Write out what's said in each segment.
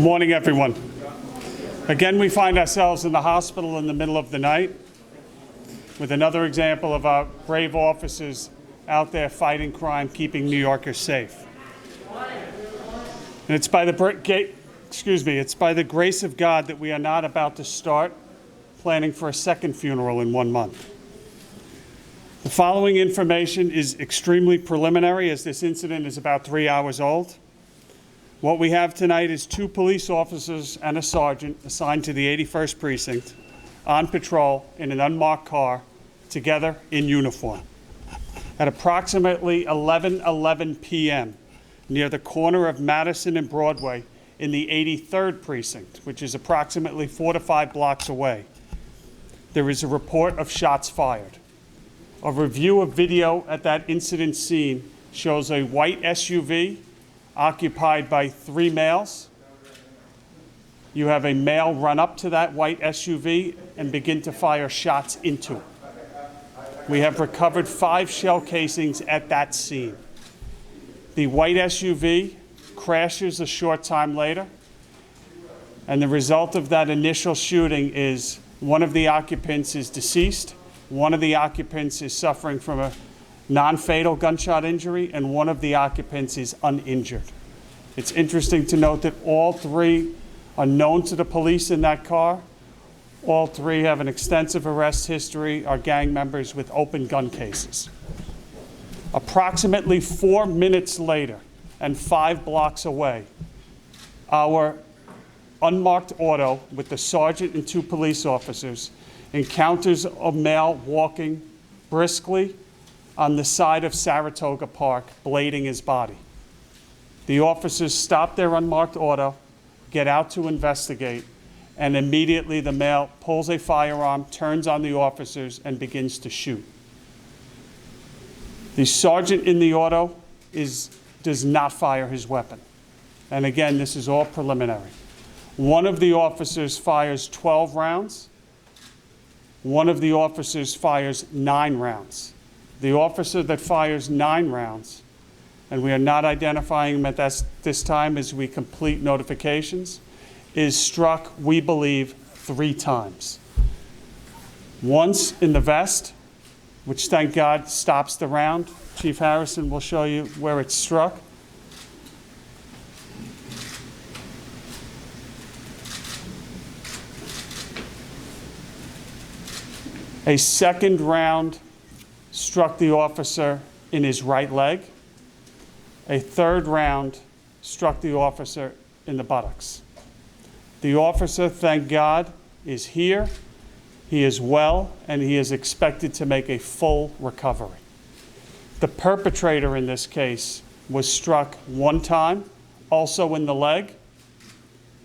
morning, everyone. Again, we find ourselves in the hospital in the middle of the night with another example of our brave officers out there fighting crime, keeping New Yorkers safe. And it's by the grace of God that we are not about to start planning for a second funeral in 1 month. The following information is extremely preliminary, as this incident is about 3 hours old. What we have tonight is 2 police officers and a sergeant assigned to the 81st Precinct on patrol in an unmarked car, together in uniform. At approximately 11:11 p.m., near the corner of Madison and Broadway in the 83rd Precinct, which is approximately 4 to 5 blocks away, there is a report of shots fired. A review of video at that incident scene shows a white SUV occupied by 3 males. You have a male run up to that white SUV and begin to fire shots into it. We have recovered 5 shell casings at that scene. The white SUV crashes a short time later, and the result of that initial shooting is one of the occupants is deceased, one of the occupants is suffering from a non-fatal gunshot injury, and one of the occupants is uninjured. It's interesting to note that all 3 are known to the police in that car. All 3 have an extensive arrest history, are gang members with open gun cases. Approximately 4 minutes later, and 5 blocks away, our unmarked auto with the sergeant and 2 police officers encounters a male walking briskly on the side of Saratoga Park, blading his body. The officers stop their unmarked auto, get out to investigate, and immediately the male pulls a firearm, turns on the officers, and begins to shoot. The sergeant in the auto does not fire his weapon. And again, this is all preliminary. One of the officers fires 12 rounds. One of the officers fires 9 rounds. The officer that fires 9 rounds, and we are not identifying him at this time as we complete notifications, is struck, we believe, 3 times. Once in the vest, which thank God stops the round. Chief Harrison will show you where it's struck. A second round struck the officer in his right leg. A third round struck the officer in the buttocks. The officer, thank God, is here. He is well, and he is expected to make a full recovery. The perpetrator in this case was struck 1 time, also in the leg.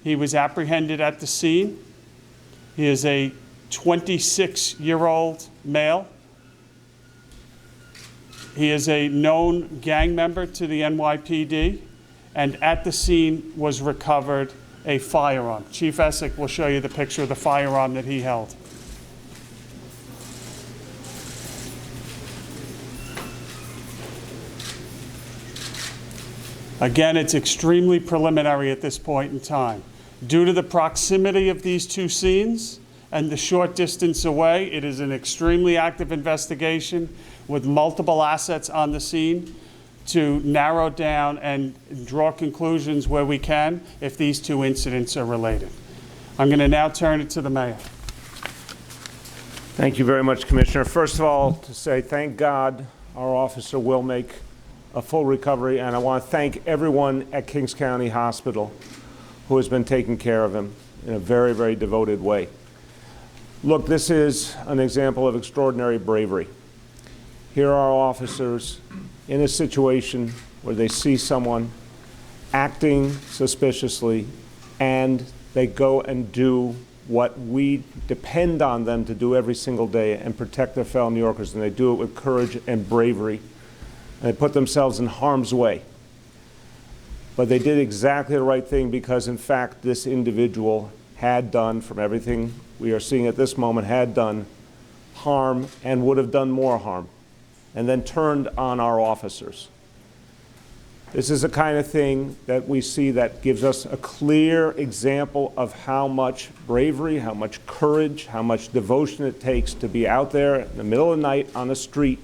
He was apprehended at the scene. He is a 26-year-old male. He is a known gang member to the NYPD, and at the scene was recovered a firearm. Chief Essick will show you the picture of the firearm that he held. Again, it's extremely preliminary at this point in time. Due to the proximity of these 2 scenes and the short distance away, it is an extremely active investigation with multiple assets on the scene to narrow down and draw conclusions where we can if these 2 incidents are related. I'm going to now turn it to the mayor. Thank you very much, Commissioner. First of all, to say thank God our officer will make a full recovery, and I want to thank everyone at Kings County Hospital who has been taking care of him in a very, very devoted way. Look, this is an example of extraordinary bravery. Here are officers in a situation where they see someone acting suspiciously, and they go and do what we depend on them to do every single day and protect their fellow New Yorkers, and they do it with courage and bravery. And they put themselves in harm's way. But they did exactly the right thing because, in fact, this individual had done, from everything we are seeing at this moment, had done harm and would have done more harm, and then turned on our officers. This is the kind of thing that we see that gives us a clear example of how much bravery, how much courage, how much devotion it takes to be out there in the middle of the night on the street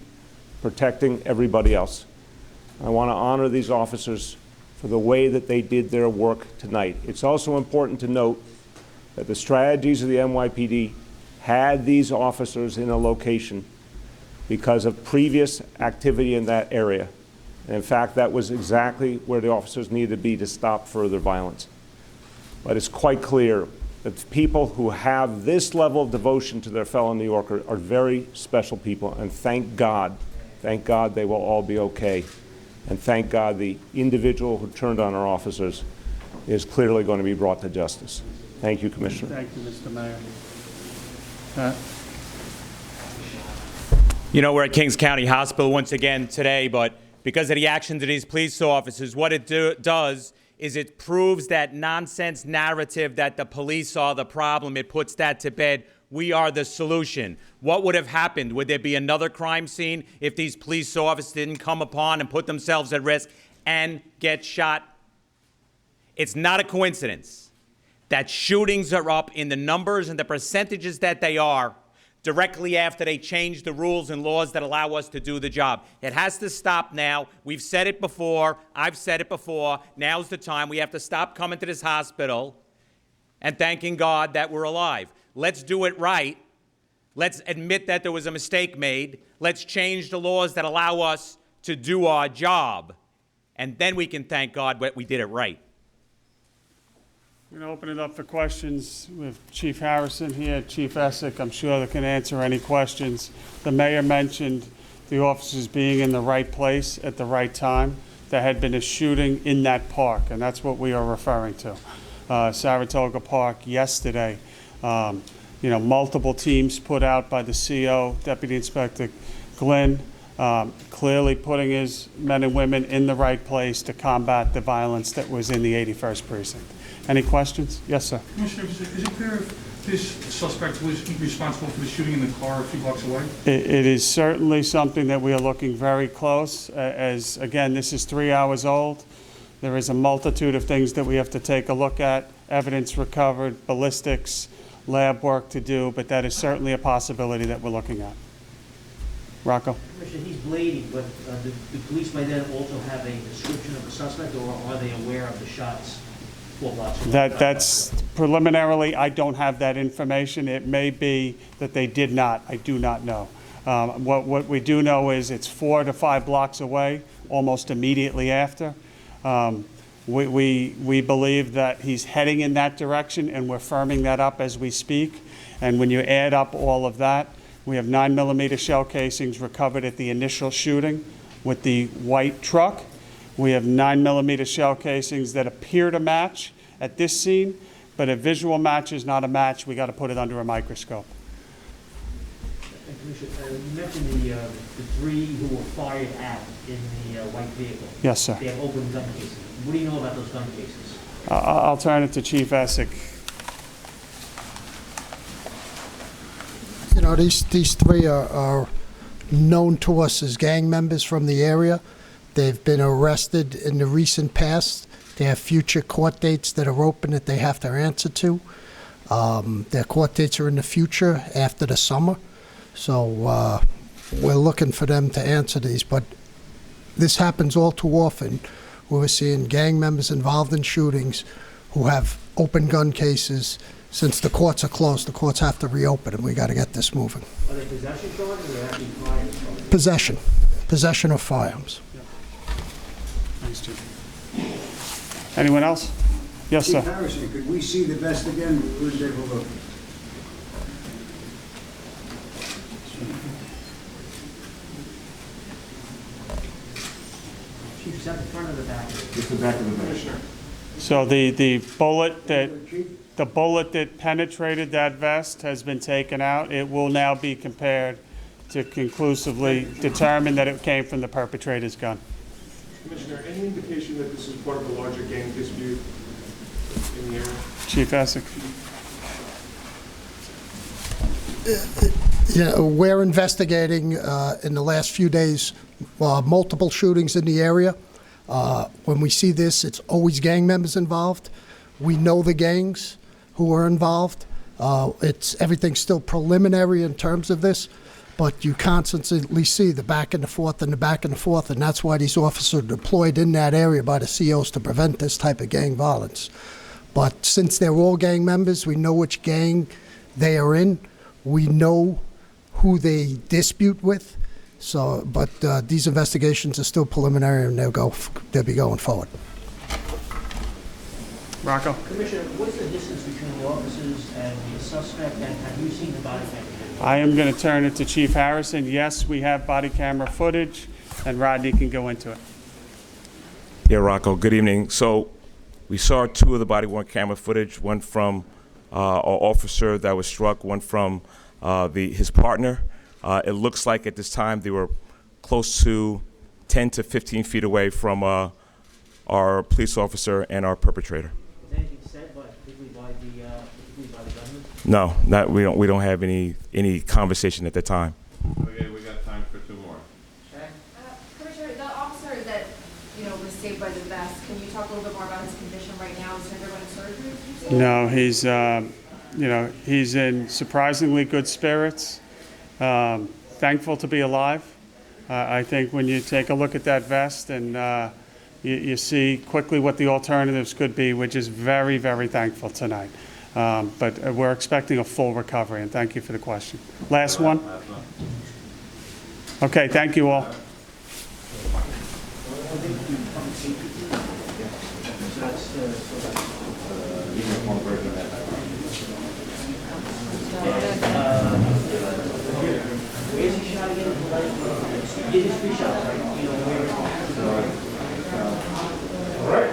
protecting everybody else. I want to honor these officers for the way that they did their work tonight. It's also important to note that the strategies of the NYPD had these officers in a location because of previous activity in that area. And in fact, that was exactly where the officers needed to be to stop further violence. But it's quite clear that people who have this level of devotion to their fellow New Yorker are very special people, and thank God they will all be okay. And thank God the individual who turned on our officers is clearly going to be brought to justice. Thank you, Commissioner. Thank you, Mr. Mayor. Pat? You know, we're at Kings County Hospital once again today, but because of the actions of these police officers, what it does is it proves that nonsense narrative that the police are the problem. It puts that to bed. We are the solution. What would have happened? Would there be another crime scene if these police officers didn't come upon and put themselves at risk and get shot? It's not a coincidence that shootings are up in the numbers and the percentages that they are directly after they change the rules and laws that allow us to do the job. It has to stop now. We've said it before. I've said it before. Now's the time. We have to stop coming to this hospital and thanking God that we're alive. Let's do it right. Let's admit that there was a mistake made. Let's change the laws that allow us to do our job. And then we can thank God that we did it right. We're going to open it up for questions with Chief Harrison here, Chief Essick. I'm sure they can answer any questions. The mayor mentioned the officers being in the right place at the right time. There had been a shooting in that park, and that's what we are referring to. Saratoga Park yesterday. Multiple teams put out by the CO, Deputy Inspector Glynn, clearly putting his men and women in the right place to combat the violence that was in the 81st Precinct. Any questions? Yes, sir. Commissioner, is it clear if this suspect was responsible for the shooting in the car a few blocks away? It is certainly something that we are looking very close. As again, this is 3 hours old. There is a multitude of things that we have to take a look at, evidence recovered, ballistics, lab work to do, but that is certainly a possibility that we're looking at. Rocco? Commissioner, he's bleeding, but the police may then also have a description of the suspect, or are they aware of the shots 4 blocks away? That's preliminarily, I don't have that information. It may be that they did not. I do not know. What we do know is it's 4 to 5 blocks away, almost immediately after. We believe that he's heading in that direction, and we're firming that up as we speak. And when you add up all of that, we have 9mm shell casings recovered at the initial shooting with the white truck. We have 9mm shell casings that appear to match at this scene, but a visual match is not a match. We got to put it under a microscope. And Commissioner, you mentioned the 3 who were fired at in the white vehicle. Yes, sir. They have open gun cases. What do you know about those gun cases? I'll turn it to Chief Essick. You know, these 3 are known to us as gang members from the area. They've been arrested in the recent past. They have future court dates that are open that they have to answer to. Their court dates are in the future after the summer. So we're looking for them to answer these. But this happens all too often. We're seeing gang members involved in shootings who have open gun cases. Since the courts are closed, the courts have to reopen, and we got to get this moving. Are they possession charges, or are they actually firearms charges? Possession of firearms. Thanks, Chief. Anyone else? Yes, sir. Chief Harrison, could we see the vest again? We wouldn't take a look. Chief, is that the front or the back? Just the back of the vest. So the bullet that penetrated that vest has been taken out. It will now be compared to conclusively determine that it came from the perpetrator's gun. Commissioner, any indication that this is part of a larger gang dispute in the area? Chief Essick. Yeah, we're investigating in the last few days multiple shootings in the area. When we see this, it's always gang members involved. We know the gangs who are involved. Everything's still preliminary in terms of this, but you constantly see the back and the forth and the back and the forth, and that's why these officers are deployed in that area by the COs to prevent this type of gang violence. But since they're all gang members, we know which gang they are in. We know who they dispute with. So, but these investigations are still preliminary, and they'll be going forward. Rocco? Commissioner, what's the distance between the officers and the suspect, and have you seen the body camera? I am going to turn it to Chief Harrison. Yes, we have body camera footage, and Rodney can go into it. Yeah, Rocco, good evening. So we saw two of the body-worn camera footage, one from our officer that was struck, one from his partner. It looks like at this time they were close to 10 to 15 feet away from our police officer and our perpetrator. Is anything said particularly by the gunman? No, we don't have any conversation at that time. Okay, we got time for two more. Commissioner, the officer that, was saved by the vest, can you talk a little bit more about his condition right now? Is he undergoing surgery? No, he's in surprisingly good spirits. Thankful to be alive. I think when you take a look at that vest and you see quickly what the alternatives could be, we're just very, very thankful tonight. But we're expecting a full recovery, and thank you for the question. Last one? Okay, thank you all. Where's he shot again? You did his 3 shots, right? All right.